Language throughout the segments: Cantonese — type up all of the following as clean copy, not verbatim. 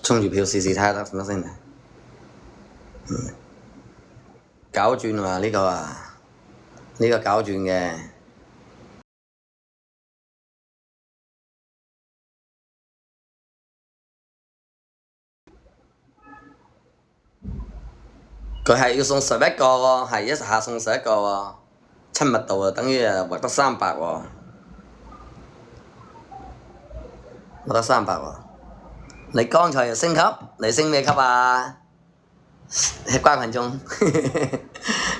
充住票試試睇下得唔得先。攪轉喎呢個啊，呢個攪轉嘅。佢係要送11個喎，係一下送11個喎，親密度啊等於獲得300喎，獲得300喎。你剛才又升級，你升咩級啊？乖群眾，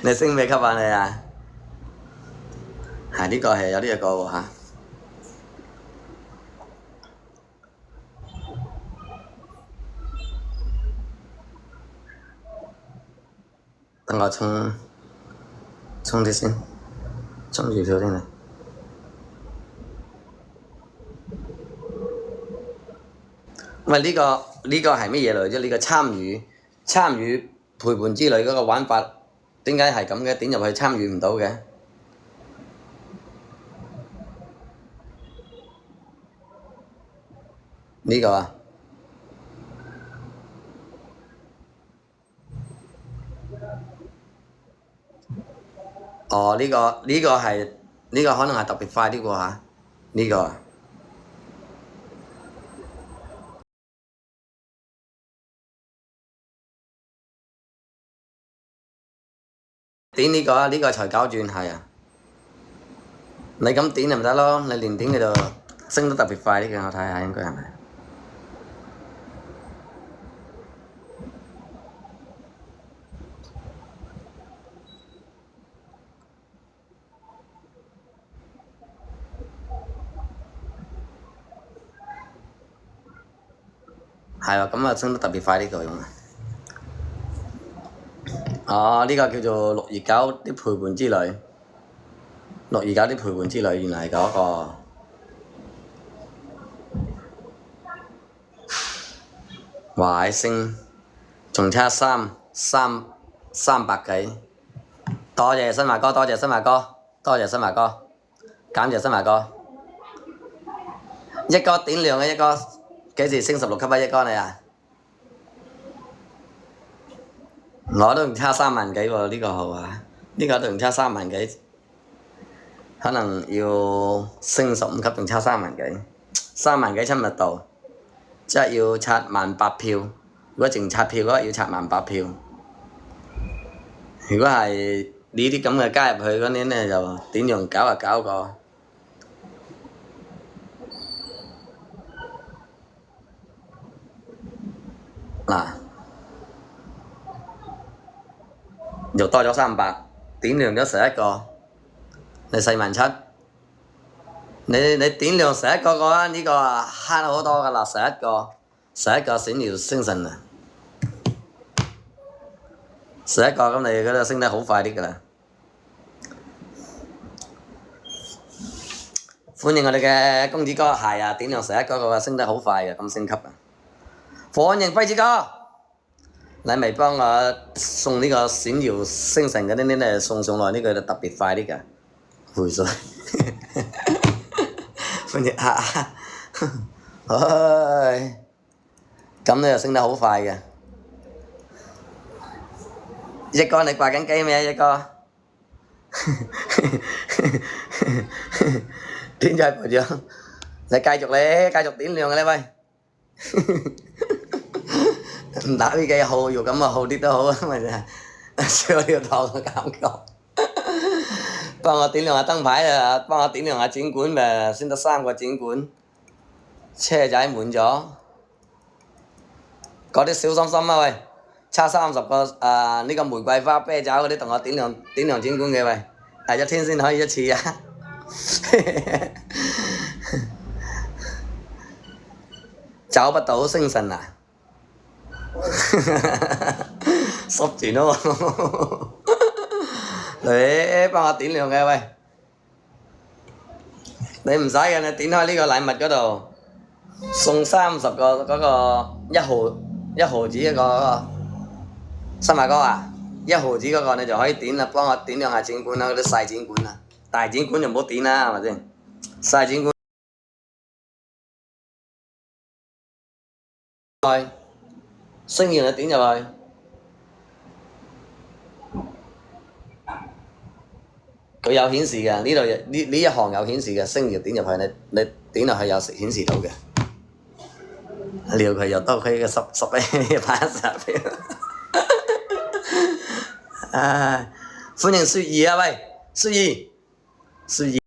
你升咩級啊你啊？係呢個係有呢一個喎嚇。等我充啲先，充住票先嚟。喂，呢個係乜嘢嚟啫？呢個參與陪伴之類嗰個玩法，點解係咁嘅？點入去參與唔到嘅？呢個啊？哦，呢個係呢個可能係特別快啲喎嚇，呢個啊。點呢個啊？呢個才攪轉係啊！你咁點就唔得咯，你連點佢就升得特別快啲嘅，我睇下應該係咪？係啊，咁啊升得特別快呢個用啊！哦，呢個叫做6月9啲陪伴之旅，6月9啲陪伴之旅原來係嗰個。哇！升仲差300幾，多謝新華哥，多謝新華哥，多謝新華哥，感謝新華哥。一哥點亮啊！一哥幾時升16級啊？一哥你啊？我都仲差3萬幾喎，呢個號啊，呢個都仲差3萬幾，可能要升15級仲差3萬幾，3萬幾親密度，即係要刷18000票。如果淨刷票嘅話，要刷18000票。如果係呢啲咁嘅加入去嗰啲呢，就點用搞啊搞個。嗱，又多咗300，點亮咗11個，你47000。你點亮11個嘅話，呢個啊慳好多噶啦，11個閃耀星辰啊！11個咁你嗰度升得好快啲噶啦。歡迎我哋嘅公子哥，係啊，點亮11個個升得好快嘅，咁升級啊！歡迎輝子哥，你咪幫我送呢個閃耀星辰嗰啲呢送上來，呢個就特別快啲㗎，回水。歡迎啊！唉，咁你又升得好快嘅。一哥你掛緊機咩？一哥？點解部長？你繼續點亮嘅咧喂！唔打呢幾號要咁啊，好啲都好啊，咪就係少條糖嘅感覺。幫我點亮下燈牌啊！幫我點亮下展館咪先得3個展館，車仔滿咗。嗰啲小心心啊喂，差30個呢個玫瑰花啤酒嗰啲同我點亮展館嘅喂，係1天先可以1次啊！找不到星辰啊！濕住咯喎，你幫我點亮嘅喂，你唔使嘅，你點開呢個禮物嗰度，送30個嗰個1毫子嗰個，新華哥啊，1毫子嗰個你就可以點啦，幫我點亮下展館啦，嗰啲細展館啊，大展館就唔好點啦，係咪先？細展館。去，升完你點入去。佢有顯示嘅，呢度呢一行有顯示嘅，升完點入去，你點落去有顯示到嘅。撩佢又多佢嘅十拍十票。唉，歡迎雪兒啊喂，雪兒。